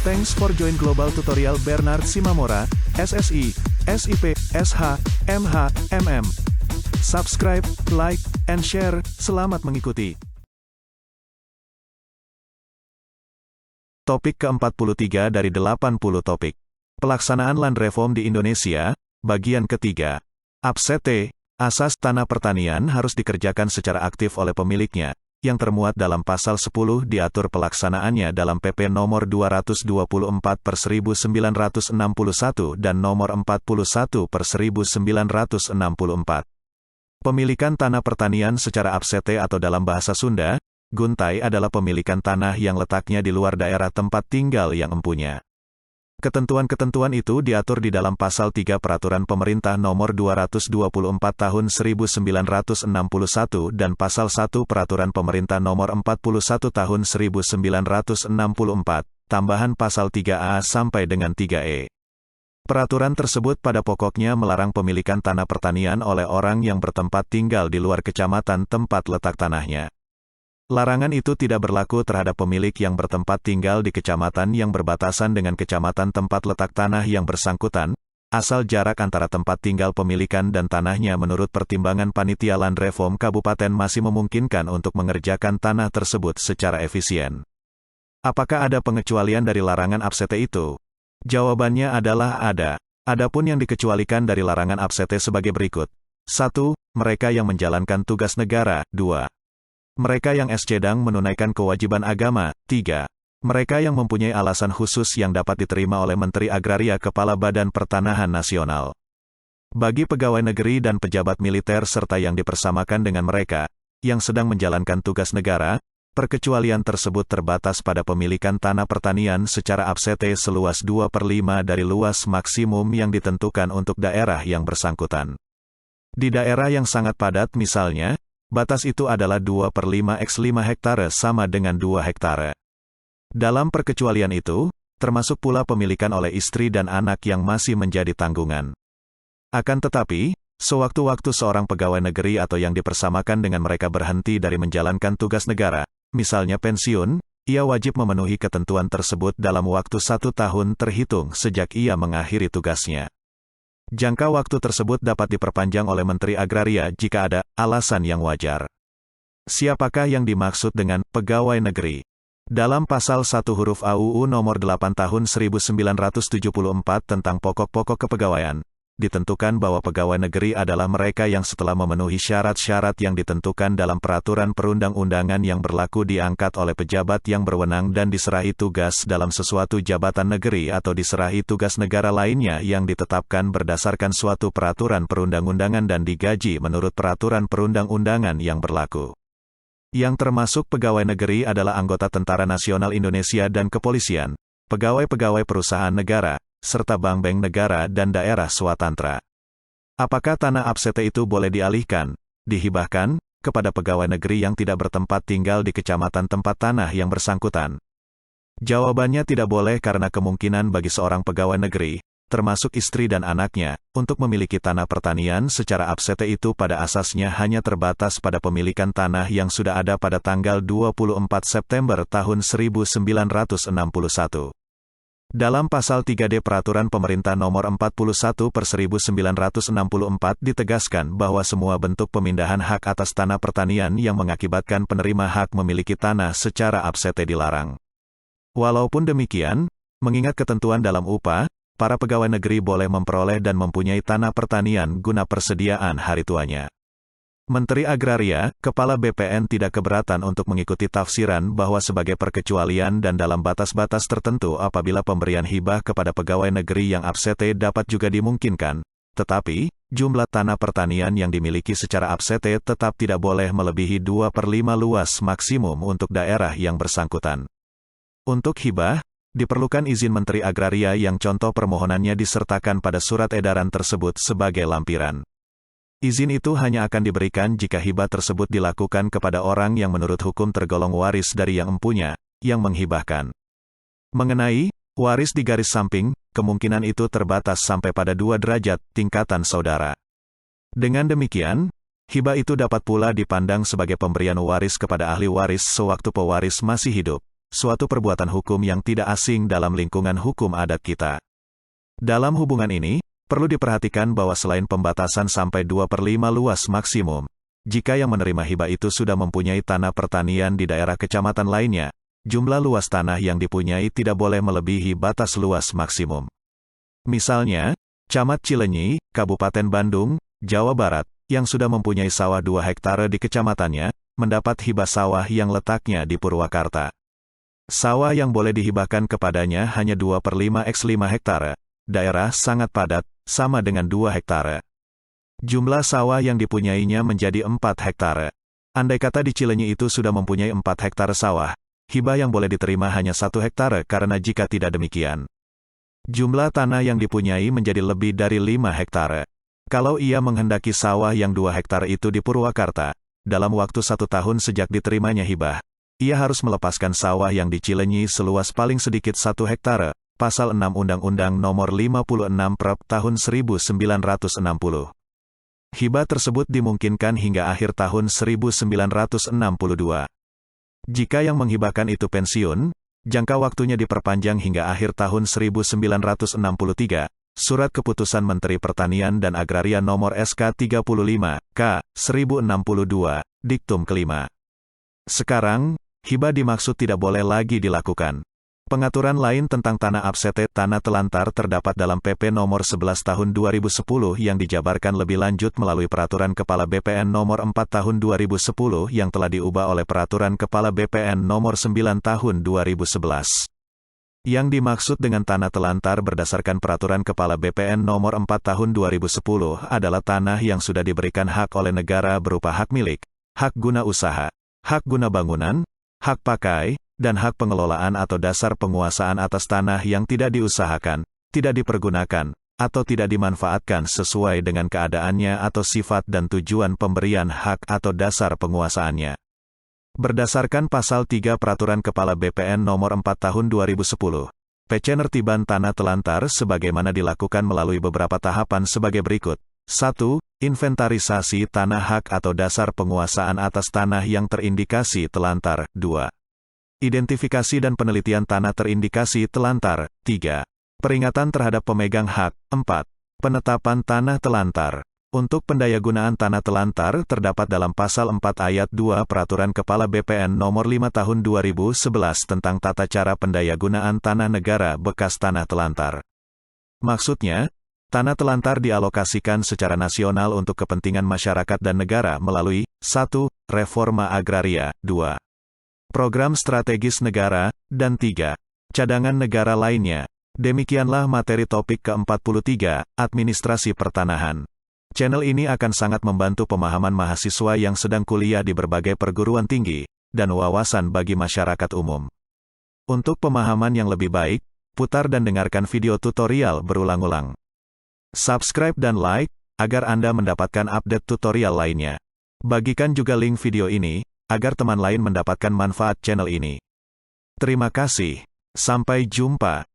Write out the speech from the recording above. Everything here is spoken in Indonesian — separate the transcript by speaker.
Speaker 1: Thanks for join Global Tutorial Bernard Simamora, SSI, SIP, SH, MH, MM. Subscribe, like, and share. Selamat mengikuti. Topik ke-43 dari 80 topik. Pelaksanaan Land Reform di Indonesia, bagian ketiga. Absen T, asas tanah pertanian harus dikerjakan secara aktif oleh pemiliknya, yang termuat dalam pasal 10 diatur pelaksanaannya dalam PP nomor 224/1961 dan nomor 41/1964. Pemilikan tanah pertanian secara absen T atau dalam bahasa Sunda, guntai adalah pemilikan tanah yang letaknya di luar daerah tempat tinggal yang empunya. Ketentuan-ketentuan itu diatur di dalam Pasal 3 Peraturan Pemerintah Nomor 224 Tahun 1961 dan Pasal 1 Peraturan Pemerintah Nomor 41 Tahun 1964, tambahan Pasal 3A sampai dengan 3E. Peraturan tersebut pada pokoknya melarang pemilikan tanah pertanian oleh orang yang bertempat tinggal di luar kecamatan tempat letak tanahnya. Larangan itu tidak berlaku terhadap pemilik yang bertempat tinggal di kecamatan yang berbatasan dengan kecamatan tempat letak tanah yang bersangkutan, asal jarak antara tempat tinggal pemilikan dan tanahnya menurut pertimbangan Panitia Land Reform Kabupaten masih memungkinkan untuk mengerjakan tanah tersebut secara efisien. Apakah ada pengecualian dari larangan absen T itu? Jawabannya adalah ada. Adapun yang dikecualikan dari larangan absen T sebagai berikut. 1. Mereka yang menjalankan tugas negara. 2. Mereka yang sedang menunaikan kewajiban agama. 3. Mereka yang mempunyai alasan khusus yang dapat diterima oleh Menteri Agraria Kepala Badan Pertanahan Nasional. Bagi pegawai negeri dan pejabat militer serta yang dipersamakan dengan mereka, yang sedang menjalankan tugas negara, perkecualian tersebut terbatas pada pemilikan tanah pertanian secara absen T seluas 2/5 dari luas maksimum yang ditentukan untuk daerah yang bersangkutan. Di daerah yang sangat padat misalnya, batas itu adalah 2/5 x 5 hektare sama dengan 2 hektare. Dalam perkecualian itu, termasuk pula pemilikan oleh istri dan anak yang masih menjadi tanggungan. Akan tetapi, sewaktu-waktu seorang pegawai negeri atau yang dipersamakan dengan mereka berhenti dari menjalankan tugas negara, misalnya pensiun, ia wajib memenuhi ketentuan tersebut dalam waktu 1 tahun terhitung sejak ia mengakhiri tugasnya. Jangka waktu tersebut dapat diperpanjang oleh Menteri Agraria jika ada alasan yang wajar. Siapakah yang dimaksud dengan pegawai negeri? Dalam Pasal 1 huruf A UU Nomor 8 Tahun 1974 tentang pokok-pokok kepegawaian, ditentukan bahwa pegawai negeri adalah mereka yang setelah memenuhi syarat-syarat yang ditentukan dalam peraturan perundang-undangan yang berlaku diangkat oleh pejabat yang berwenang dan diserahi tugas dalam sesuatu jabatan negeri atau diserahi tugas negara lainnya yang ditetapkan berdasarkan suatu peraturan perundang-undangan dan digaji menurut peraturan perundang-undangan yang berlaku. Yang termasuk pegawai negeri adalah anggota Tentara Nasional Indonesia dan Kepolisian, pegawai-pegawai perusahaan negara, serta bank-bank negara dan daerah swatantra. Apakah tanah absen T itu boleh dialihkan, dihibahkan, kepada pegawai negeri yang tidak bertempat tinggal di kecamatan tempat tanah yang bersangkutan? Jawabannya tidak boleh karena kemungkinan bagi seorang pegawai negeri, termasuk istri dan anaknya, untuk memiliki tanah pertanian secara absen T itu pada asasnya hanya terbatas pada pemilikan tanah yang sudah ada pada tanggal 24 September tahun 1961. Dalam Pasal 3D Peraturan Pemerintah Nomor 41/1964 ditegaskan bahwa semua bentuk pemindahan hak atas tanah pertanian yang mengakibatkan penerima hak memiliki tanah secara absen T dilarang. Walaupun demikian, mengingat ketentuan dalam UPA, para pegawai negeri boleh memperoleh dan mempunyai tanah pertanian guna persediaan hari tuanya. Menteri Agraria, Kepala BPN tidak keberatan untuk mengikuti tafsiran bahwa sebagai perkecualian dan dalam batas-batas tertentu apabila pemberian hibah kepada pegawai negeri yang absen T dapat juga dimungkinkan, tetapi, jumlah tanah pertanian yang dimiliki secara absen T tetap tidak boleh melebihi 2/5 luas maksimum untuk daerah yang bersangkutan. Untuk hibah, diperlukan izin Menteri Agraria yang contoh permohonannya disertakan pada surat edaran tersebut sebagai lampiran. Izin itu hanya akan diberikan jika hibah tersebut dilakukan kepada orang yang menurut hukum tergolong waris dari yang empunya, yang menghibahkan. Mengenai waris di garis samping, kemungkinan itu terbatas sampai pada 2 derajat tingkatan saudara. Dengan demikian, hibah itu dapat pula dipandang sebagai pemberian waris kepada ahli waris sewaktu pewaris masih hidup, suatu perbuatan hukum yang tidak asing dalam lingkungan hukum adat kita. Dalam hubungan ini, perlu diperhatikan bahwa selain pembatasan sampai 2/5 luas maksimum, jika yang menerima hibah itu sudah mempunyai tanah pertanian di daerah kecamatan lainnya, jumlah luas tanah yang dipunyai tidak boleh melebihi batas luas maksimum. Misalnya, Camat Cileunyi, Kabupaten Bandung, Jawa Barat, yang sudah mempunyai sawah 2 hektare di kecamatannya, mendapat hibah sawah yang letaknya di Purwakarta. Sawah yang boleh dihibahkan kepadanya hanya 2/5 x 5 hektare, daerah sangat padat, sama dengan 2 hektare. Jumlah sawah yang dipunyainya menjadi 4 hektare. Andai kata di Cileunyi itu sudah mempunyai 4 hektare sawah, hibah yang boleh diterima hanya 1 hektare karena jika tidak demikian, jumlah tanah yang dipunyai menjadi lebih dari 5 hektare. Kalau ia menghendaki sawah yang 2 hektare itu di Purwakarta, dalam waktu 1 tahun sejak diterimanya hibah, ia harus melepaskan sawah yang di Cileunyi seluas paling sedikit 1 hektare, Pasal 6 Undang-Undang Nomor 56 Prep Tahun 1960. Hibah tersebut dimungkinkan hingga akhir tahun 1962. Jika yang menghibahkan itu pensiun, jangka waktunya diperpanjang hingga akhir tahun 1963. Surat Keputusan Menteri Pertanian dan Agraria Nomor SK 35, K. 1062, Diktum kelima. Sekarang, hibah dimaksud tidak boleh lagi dilakukan. Pengaturan lain tentang tanah absete, tanah telantar terdapat dalam PP Nomor 11 Tahun 2010 yang dijabarkan lebih lanjut melalui Peraturan Kepala BPN Nomor 4 Tahun 2010 yang telah diubah oleh Peraturan Kepala BPN Nomor 9 Tahun 2011. Yang dimaksud dengan tanah telantar berdasarkan Peraturan Kepala BPN Nomor 4 Tahun 2010 adalah tanah yang sudah diberikan hak oleh negara berupa hak milik, hak guna usaha, hak guna bangunan, hak pakai, dan hak pengelolaan atau dasar penguasaan atas tanah yang tidak diusahakan, tidak dipergunakan, atau tidak dimanfaatkan sesuai dengan keadaannya atau sifat dan tujuan pemberian hak atau dasar penguasaannya. Berdasarkan Pasal 3 Peraturan Kepala BPN Nomor 4 Tahun 2010, penertiban tanah telantar sebagaimana dilakukan melalui beberapa tahapan sebagai berikut. 1. Inventarisasi tanah hak atau dasar penguasaan atas tanah yang terindikasi telantar. 2. Identifikasi dan penelitian tanah terindikasi telantar. 3. Peringatan terhadap pemegang hak. 4. Penetapan tanah telantar. Untuk pendayagunaan tanah telantar terdapat dalam Pasal 4 Ayat 2 Peraturan Kepala BPN Nomor 5 Tahun 2011 tentang tata cara pendayagunaan tanah negara bekas tanah telantar. Maksudnya, tanah telantar dialokasikan secara nasional untuk kepentingan masyarakat dan negara melalui 1. Reforma agraria, 2. Program strategis negara, dan 3. Cadangan negara lainnya. Demikianlah materi topik ke-43, Administrasi Pertanahan. Channel ini akan sangat membantu pemahaman mahasiswa yang sedang kuliah di berbagai perguruan tinggi, dan wawasan bagi masyarakat umum. Untuk pemahaman yang lebih baik, putar dan dengarkan video tutorial berulang-ulang. Subscribe dan like, agar Anda mendapatkan update tutorial lainnya. Bagikan juga link video ini, agar teman lain mendapatkan manfaat channel ini. Terima kasih. Sampai jumpa.